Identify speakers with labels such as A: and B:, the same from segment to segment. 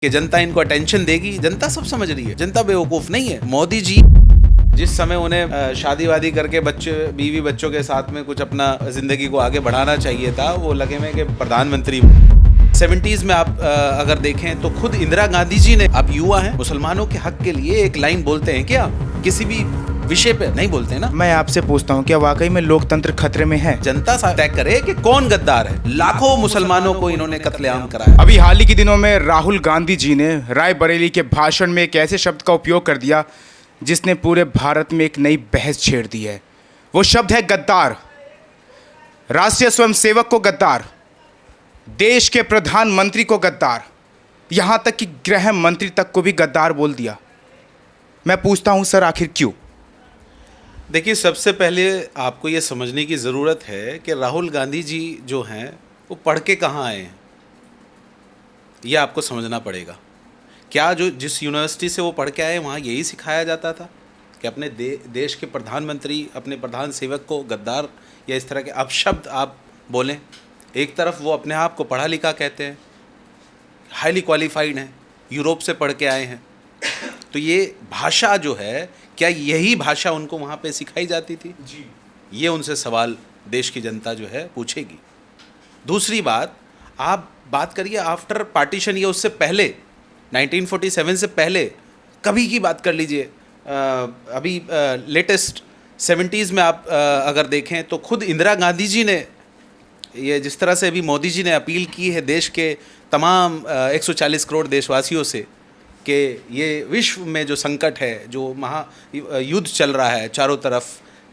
A: कि जनता इनको अटेंशन देगी। जनता सब समझ रही है, जनता बेवकूफ़ नहीं है। मोदी जी जिस समय उन्हें शादी वादी करके बच्चे बीवी बच्चों के साथ में कुछ अपना ज़िंदगी को आगे बढ़ाना चाहिए था, वो लगे में कि प्रधानमंत्री 70s में आप अगर देखें तो खुद इंदिरा गांधी जी ने, आप युवा हैं, मुसलमानों के हक के लिए एक लाइन बोलते हैं क्या? किसी भी विषय पे नहीं बोलते हैं ना।
B: मैं आपसे पूछता हूँ, क्या वाकई में लोकतंत्र खतरे में है?
A: जनता तय करे कि कौन गद्दार है। लाखों मुसलमानों को इन्होंने कत्लेआम कराया।
B: अभी हाल ही के दिनों में राहुल गांधी जी ने रायबरेली के भाषण में एक ऐसे शब्द का उपयोग कर दिया जिसने पूरे भारत में एक नई बहस छेड़ दी है। वो शब्द है गद्दार। राष्ट्रीय स्वयंसेवक को गद्दार, देश के प्रधानमंत्री को गद्दार, यहाँ तक कि गृह मंत्री तक को भी गद्दार बोल दिया। मैं पूछता हूँ सर, आखिर क्यों?
A: देखिए, सबसे पहले आपको ये समझने की ज़रूरत है कि राहुल गांधी जी जो हैं वो पढ़ के कहाँ आए हैं, ये आपको समझना पड़ेगा। क्या जो जिस यूनिवर्सिटी से वो पढ़ के आए वहाँ यही सिखाया जाता था कि अपने देश के प्रधानमंत्री, अपने प्रधान सेवक को गद्दार या इस तरह के अपशब्द आप बोलें? एक तरफ वो अपने आप को पढ़ा लिखा कहते हैं, हाईली क्वालिफाइड हैं, यूरोप से पढ़ के आए हैं, तो ये भाषा जो है, क्या यही भाषा उनको वहाँ पे सिखाई जाती थी? जी, ये उनसे सवाल देश की जनता जो है पूछेगी। दूसरी बात, आप बात करिए आफ्टर पार्टीशन या उससे पहले 1947 से पहले कभी की बात कर लीजिए। अभी लेटेस्ट 70s में आप अगर देखें तो खुद इंदिरा गांधी जी ने, ये जिस तरह से अभी मोदी जी ने अपील की है देश के तमाम 140 करोड़ देशवासियों से कि ये विश्व में जो संकट है, जो युद्ध चल रहा है चारों तरफ,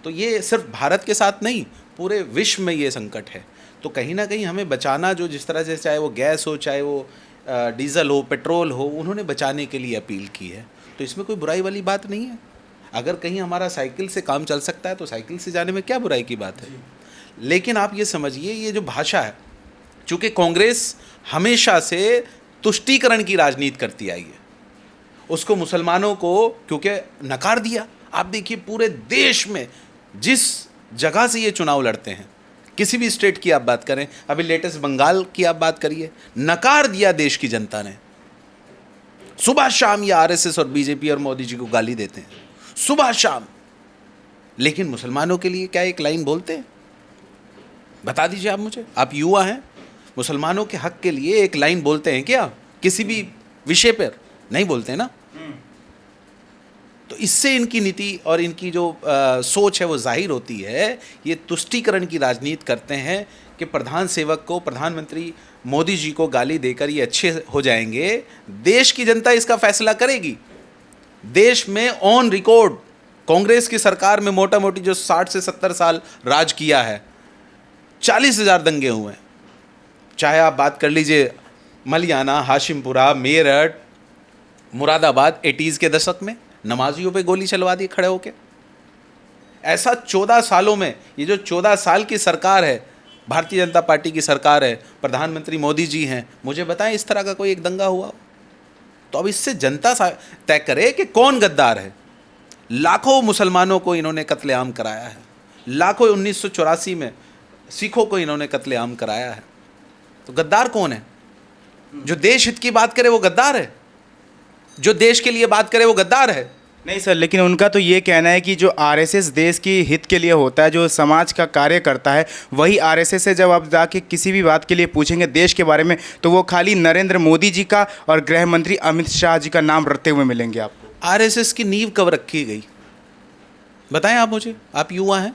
A: तो ये सिर्फ भारत के साथ नहीं, पूरे विश्व में ये संकट है। तो कहीं ना कहीं हमें बचाना, जो जिस तरह से चाहे वो गैस हो, चाहे वो डीजल हो, पेट्रोल हो, उन्होंने बचाने के लिए अपील की है। तो इसमें कोई बुराई वाली बात नहीं है। अगर कहीं हमारा साइकिल से काम चल सकता है तो साइकिल से जाने में क्या बुराई की बात है। लेकिन आप ये समझिए, ये जो भाषा है, चूँकि कांग्रेस हमेशा से तुष्टीकरण की राजनीति करती आई है, उसको मुसलमानों को क्योंकि नकार दिया। आप देखिए पूरे देश में जिस जगह से ये चुनाव लड़ते हैं, किसी भी स्टेट की आप बात करें, अभी लेटेस्ट बंगाल की आप बात करिए, नकार दिया देश की जनता ने। सुबह शाम ये आरएसएस और बीजेपी और मोदी जी को गाली देते हैं, सुबह शाम। लेकिन मुसलमानों के लिए क्या एक लाइन बोलते हैं? बता दीजिए आप मुझे, आप युवा हैं, मुसलमानों के हक के लिए एक लाइन बोलते हैं क्या? किसी भी विषय पर नहीं बोलते ना। तो इससे इनकी नीति और इनकी जो सोच है वो जाहिर होती है। ये तुष्टीकरण की राजनीति करते हैं कि प्रधान सेवक को, प्रधानमंत्री मोदी जी को गाली देकर ये अच्छे हो जाएंगे। देश की जनता इसका फैसला करेगी। देश में ऑन रिकॉर्ड कांग्रेस की सरकार में मोटा मोटी जो 60 से 70 साल राज किया है, 40,000 दंगे हुए हैं। चाहे आप बात कर लीजिए मलियाना, हाशिमपुरा, मेरठ, मुरादाबाद, 80s के दशक में नमाजियों पे गोली चलवा दी खड़े होके। ऐसा 14 सालों में, ये जो 14 साल की सरकार है, भारतीय जनता पार्टी की सरकार है, प्रधानमंत्री मोदी जी हैं, मुझे बताएं इस तरह का कोई एक दंगा हुआ? तो अब इससे जनता तय करे कि कौन गद्दार है। लाखों मुसलमानों को इन्होंने कत्लेआम कराया है, लाखों 1984 में सिखों को इन्होंने कत्लेआम कराया है। तो गद्दार कौन है? जो देश हित की बात करे वो गद्दार है, जो देश के लिए बात करे वो गद्दार है।
B: नहीं सर, लेकिन उनका तो ये कहना है कि जो आरएसएस देश की हित के लिए होता है, जो समाज का कार्य करता है, वही आरएसएस से जब आप जाके किसी भी बात के लिए पूछेंगे देश के बारे में, तो वो खाली नरेंद्र मोदी जी का और गृह मंत्री अमित शाह जी का नाम रखते हुए मिलेंगे आपको।
A: आरएसएस की नींव कब रखी गई बताएं आप मुझे, आप युवा हैं।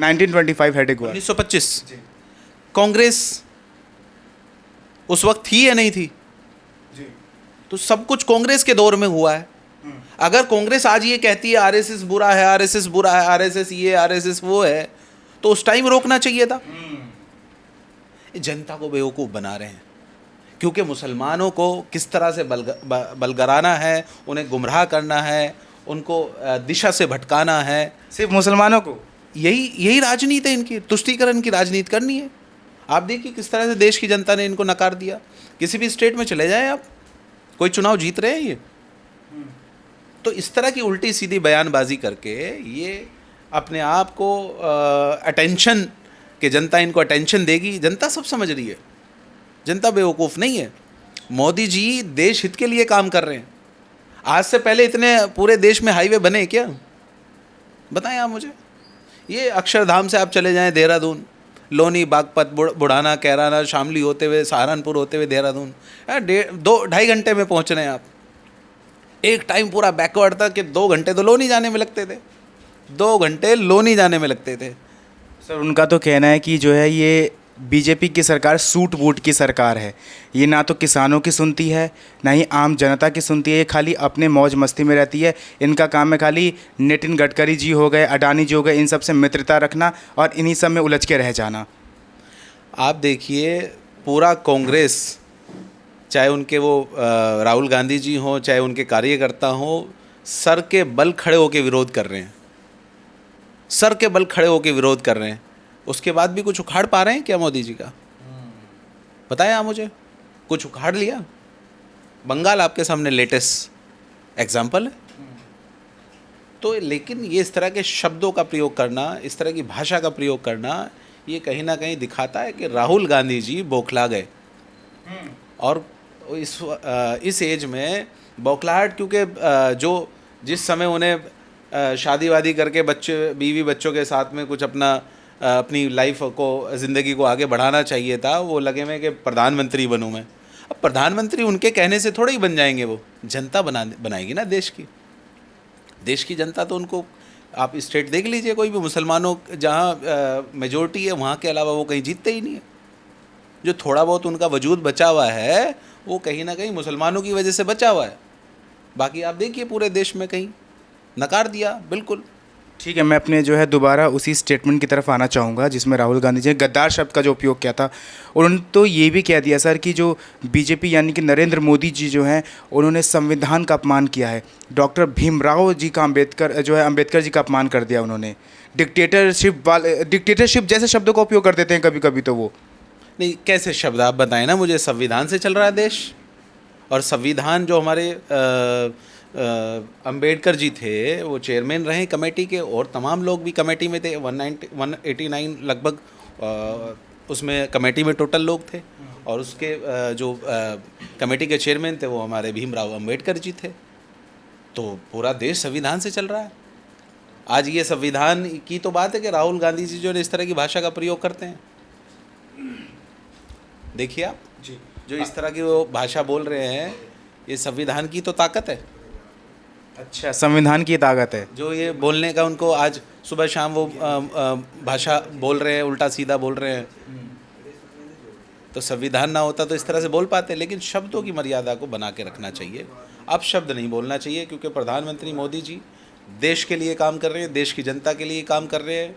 B: 1925 हेडिंग
A: 1925। कांग्रेस उस वक्त थी या नहीं थी? तो सब कुछ कांग्रेस के दौर में हुआ है। अगर कांग्रेस आज ये कहती है आरएसएस बुरा है, आरएसएस बुरा है, आरएसएस ये, आरएसएस वो है, तो उस टाइम रोकना चाहिए था। जनता को बेवकूफ़ बना रहे हैं, क्योंकि मुसलमानों को किस तरह से बलगराना है, उन्हें गुमराह करना है, उनको दिशा से भटकाना है।
B: सिर्फ मुसलमानों को?
A: यही राजनीति है इनकी, तुष्टीकरण की राजनीति करनी है। आप देखिए किस तरह से देश की जनता ने इनको नकार दिया। किसी भी स्टेट में चले जाएं आप, कोई चुनाव जीत रहे हैं ये, तो इस तरह की उल्टी सीधी बयानबाजी करके ये अपने आप को अटेंशन, कि जनता इनको अटेंशन देगी। जनता सब समझ रही है, जनता बेवकूफ़ नहीं है। मोदी जी देश हित के लिए काम कर रहे हैं। आज से पहले इतने पूरे देश में हाईवे बने क्या? बताएं आप मुझे। ये अक्षरधाम से आप चले जाएं देहरादून, लोनी, बागपत, बुढ़ाना, कैराना, शामली होते हुए सहारनपुर होते हुए देहरादून, 2-2.5 घंटे में पहुंच रहे हैं आप। एक टाइम पूरा बैकवर्ड था कि 2 घंटे तो लोनी जाने में लगते थे, 2 घंटे लोनी जाने में लगते थे।
B: सर उनका तो कहना है कि जो है ये बीजेपी की सरकार सूट बूट की सरकार है। ये ना तो किसानों की सुनती है, ना ही आम जनता की सुनती है। ये खाली अपने मौज मस्ती में रहती है। इनका काम है खाली नितिन गडकरी जी हो गए, अडानी जी हो गए, इन सब से मित्रता रखना और इन्हीं सब में उलझ के रह जाना।
A: आप देखिए पूरा कांग्रेस, चाहे उनके वो राहुल गांधी जी हों, चाहे उनके कार्यकर्ता हों, सर के बल खड़े होकर विरोध कर रहे हैं, सर के बल खड़े होकर विरोध कर रहे हैं। उसके बाद भी कुछ उखाड़ पा रहे हैं क्या मोदी जी का? बताएं आप मुझे, कुछ उखाड़ लिया? बंगाल आपके सामने लेटेस्ट एग्जाम्पल है। तो लेकिन ये इस तरह के शब्दों का प्रयोग करना, इस तरह की भाषा का प्रयोग करना, ये कहीं ना कहीं दिखाता है कि राहुल गांधी जी बौखला गए। और इस एज में बौखलाहट, क्योंकि जो जिस समय उन्हें शादी वादी करके बच्चे बीवी बच्चों के साथ में कुछ अपनी लाइफ को, ज़िंदगी को आगे बढ़ाना चाहिए था, वो लगे में कि प्रधानमंत्री बनूँ मैं। अब प्रधानमंत्री उनके कहने से थोड़ा ही बन जाएंगे, वो जनता बनाएगी ना देश की जनता। तो उनको आप स्टेट देख लीजिए, कोई भी मुसलमानों जहाँ मेजोरिटी है वहाँ के अलावा वो कहीं जीतते ही नहीं है। जो थोड़ा बहुत उनका वजूद बचा हुआ है वो कहीं ना कहीं मुसलमानों की वजह से बचा हुआ है। बाकी आप देखिए पूरे देश में कहीं नकार दिया बिल्कुल।
B: ठीक है, मैं अपने जो है दोबारा उसी स्टेटमेंट की तरफ आना चाहूँगा जिसमें राहुल गांधी जी ने गद्दार शब्द का जो उपयोग किया था। उन्होंने तो ये भी कह दिया सर कि जो बीजेपी यानी कि नरेंद्र मोदी जी जो हैं उन्होंने संविधान का अपमान किया है। डॉक्टर भीमराव जी का अम्बेडकर जी का अपमान कर दिया उन्होंने। डिक्टेटरशिप जैसे शब्दों का उपयोग कर देते हैं कभी कभी। तो वो
A: नहीं, कैसे शब्द आप बताएं ना मुझे। संविधान से चल रहा है देश, और संविधान जो हमारे अंबेडकर जी थे वो चेयरमैन रहे कमेटी के, और तमाम लोग भी कमेटी में थे। 189 लगभग उसमें कमेटी में टोटल लोग थे, और उसके जो कमेटी के चेयरमैन थे वो हमारे भीमराव अंबेडकर जी थे। तो पूरा देश संविधान से चल रहा है। आज ये संविधान की तो बात है कि राहुल गांधी जी जो इस तरह की भाषा का प्रयोग करते हैं। देखिए आप जी, जो इस तरह की वो भाषा बोल रहे हैं, ये संविधान की तो ताकत है।
B: अच्छा, संविधान की ताकत है
A: जो ये बोलने का, उनको आज सुबह शाम वो भाषा बोल रहे हैं, उल्टा सीधा बोल रहे हैं। तो संविधान ना होता तो इस तरह से बोल पाते। लेकिन शब्दों की मर्यादा को बना के रखना चाहिए। अब शब्द नहीं बोलना चाहिए, क्योंकि प्रधानमंत्री मोदी जी देश के लिए काम कर रहे हैं, देश की जनता के लिए काम कर रहे हैं।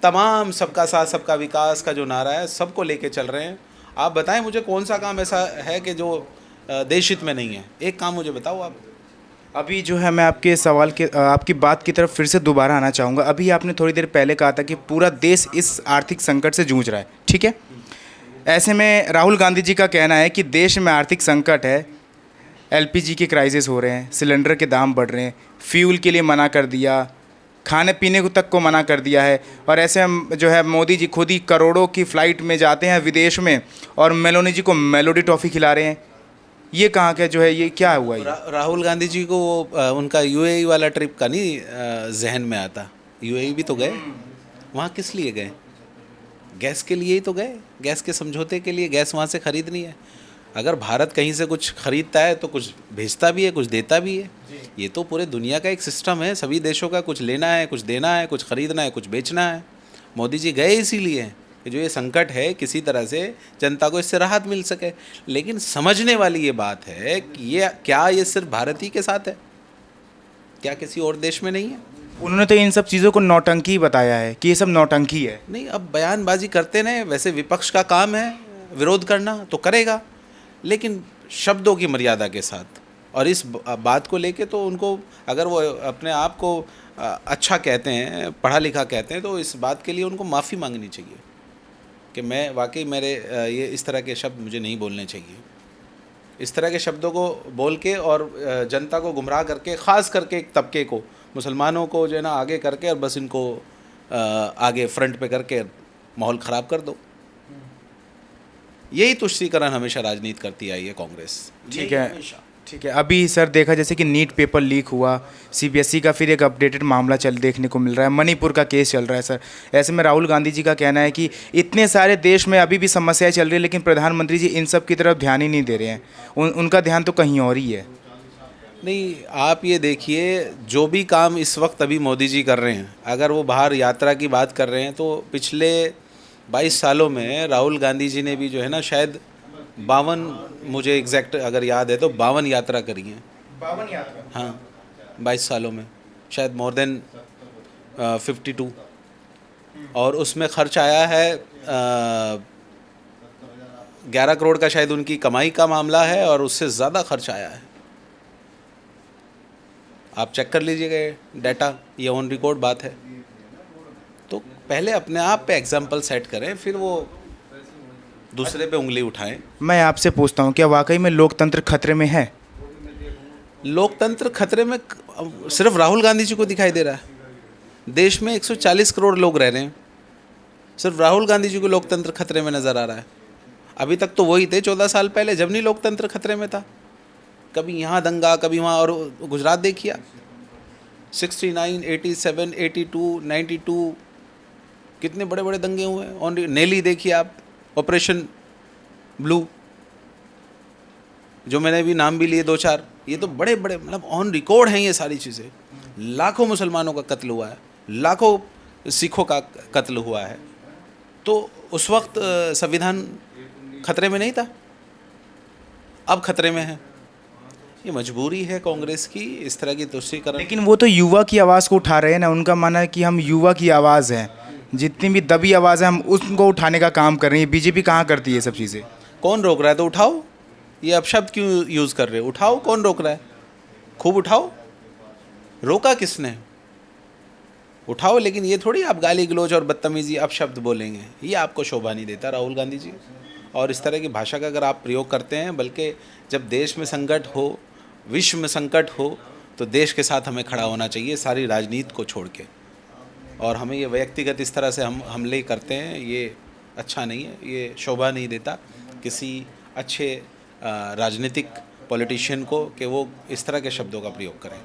A: तमाम सबका साथ सबका विकास का जो नारा है सबको लेके चल रहे हैं। आप बताएं मुझे कौन सा काम ऐसा है कि जो देश हित में नहीं है? एक काम मुझे बताओ आप।
B: अभी जो है मैं आपके सवाल के आपकी बात की तरफ फिर से दोबारा आना चाहूँगा। अभी आपने थोड़ी देर पहले कहा था कि पूरा देश इस आर्थिक संकट से जूझ रहा है, ठीक है। ऐसे में राहुल गांधी जी का कहना है कि देश में आर्थिक संकट है, एलपीजी के क्राइसिस हो रहे हैं, सिलेंडर के दाम बढ़ रहे हैं, फ्यूल के लिए मना कर दिया, खाने पीने को तक को मना कर दिया है। और ऐसे में जो है मोदी जी खुद ही करोड़ों की फ़्लाइट में जाते हैं विदेश में, और मेलोनी जी को मेलोडी टॉफ़ी खिला रहे हैं। ये कहाँ के जो है, ये क्या हुआ?
A: राहुल गांधी जी को वो उनका यूएई वाला ट्रिप का नहीं जहन में आता। यूएई भी तो गए, वहाँ किस लिए गए? गैस के लिए ही तो गए, गैस के समझौते के लिए। गैस वहाँ से खरीदनी है। अगर भारत कहीं से कुछ खरीदता है तो कुछ भेजता भी है, कुछ देता भी है। ये तो पूरे दुनिया का एक सिस्टम है। सभी देशों का कुछ लेना है, कुछ देना है, कुछ खरीदना है, कुछ बेचना है। मोदी जी गए इसीलिए कि जो ये संकट है किसी तरह से जनता को इससे राहत मिल सके। लेकिन समझने वाली ये बात है कि ये सिर्फ भारत ही के साथ है, क्या किसी और देश में नहीं है?
B: उन्होंने तो इन सब चीज़ों को नौटंकी बताया है कि ये सब नौटंकी है।
A: नहीं, अब बयानबाजी करते रहे। वैसे विपक्ष का काम है विरोध करना, तो करेगा, लेकिन शब्दों की मर्यादा के साथ। और इस बात को लेके तो उनको, अगर वो अपने आप को अच्छा कहते हैं, पढ़ा लिखा कहते हैं, तो इस बात के लिए उनको माफ़ी मांगनी चाहिए कि मैं वाकई ये इस तरह के शब्द मुझे नहीं बोलने चाहिए। इस तरह के शब्दों को बोल के और जनता को गुमराह करके, ख़ास करके एक तबके को, मुसलमानों को जो है ना आगे करके, और बस इनको आगे फ्रंट पे करके माहौल ख़राब कर दो। यही तुष्टीकरण हमेशा राजनीति करती आई है कांग्रेस।
B: ठीक
A: यही
B: है,
A: हमेशा।
B: ठीक है। अभी सर देखा जैसे कि नीट पेपर लीक हुआ, सीबीएसई का फिर एक अपडेटेड मामला देखने को मिल रहा है, मणिपुर का केस चल रहा है सर। ऐसे में राहुल गांधी जी का कहना है कि इतने सारे देश में अभी भी समस्याएं चल रही है, लेकिन प्रधानमंत्री जी इन सब की तरफ ध्यान ही नहीं दे रहे हैं। उनका ध्यान तो कहीं और ही है।
A: नहीं, आप ये देखिए, जो भी काम इस वक्त अभी मोदी जी कर रहे हैं, अगर वो बाहर यात्रा की बात कर रहे हैं तो पिछले 22 सालों में राहुल गांधी जी ने भी जो है ना, शायद 52, मुझे एग्जैक्ट अगर याद है तो 52 यात्रा करी हैं।
B: 52 यात्रा?
A: हाँ, 22 सालों में शायद मोर देन 52। और उसमें खर्च आया है 11 करोड़ का, शायद उनकी कमाई का मामला है, और उससे ज़्यादा खर्च आया है। आप चेक कर लीजिएगा डाटा, ये ऑन रिकॉर्ड बात है। तो पहले अपने आप पे एग्जाम्पल सेट करें, फिर वो दूसरे पे उंगली उठाएं।
B: मैं आपसे पूछता हूँ, क्या वाकई में लोकतंत्र खतरे में है?
A: लोकतंत्र खतरे में सिर्फ राहुल गांधी जी को दिखाई दे रहा है। देश में 140 करोड़ लोग रह रहे हैं, सिर्फ राहुल गांधी जी को लोकतंत्र खतरे में नज़र आ रहा है। अभी तक तो वही थे 14 साल पहले, जब नहीं लोकतंत्र खतरे में था। कभी यहाँ दंगा, कभी वहाँ, और गुजरात देखिए 69, 87, 82, 92 कितने बड़े बड़े दंगे हुए हैं। और नेली देखिए आप, ऑपरेशन ब्लू, जो मैंने भी नाम भी लिए 2-4, ये तो बड़े बड़े, मतलब ऑन रिकॉर्ड हैं ये सारी चीज़ें। लाखों मुसलमानों का कत्ल हुआ है, लाखों सिखों का कत्ल हुआ है। तो उस वक्त संविधान खतरे में नहीं था, अब खतरे में है। ये मजबूरी है कांग्रेस की इस तरह की तुष्टीकरण।
B: लेकिन वो तो युवा की आवाज़ को उठा रहे हैं ना। उनका मानना है कि हम युवा की आवाज़ हैं, जितनी भी दबी आवाज़ है हम उसको उठाने का काम कर रहे हैं। बीजेपी कहाँ करती है ये सब चीज़ें?
A: कौन रोक रहा है? तो उठाओ। ये अपशब्द क्यों यूज़ कर रहे हो? उठाओ, कौन रोक रहा है? खूब उठाओ, रोका किसने? उठाओ। लेकिन ये थोड़ी आप गाली गलौज और बदतमीजी अपशब्द बोलेंगे, ये आपको शोभा नहीं देता राहुल गांधी जी। और इस तरह की भाषा का अगर आप प्रयोग करते हैं, बल्कि जब देश में संकट हो, विश्व में संकट हो, तो देश के साथ हमें खड़ा होना चाहिए, सारी राजनीति को छोड़ के। और हमें ये व्यक्तिगत इस तरह से हम हमले करते हैं, ये अच्छा नहीं है, ये शोभा नहीं देता किसी अच्छे राजनीतिक पॉलिटिशियन को कि वो इस तरह के शब्दों का प्रयोग करें।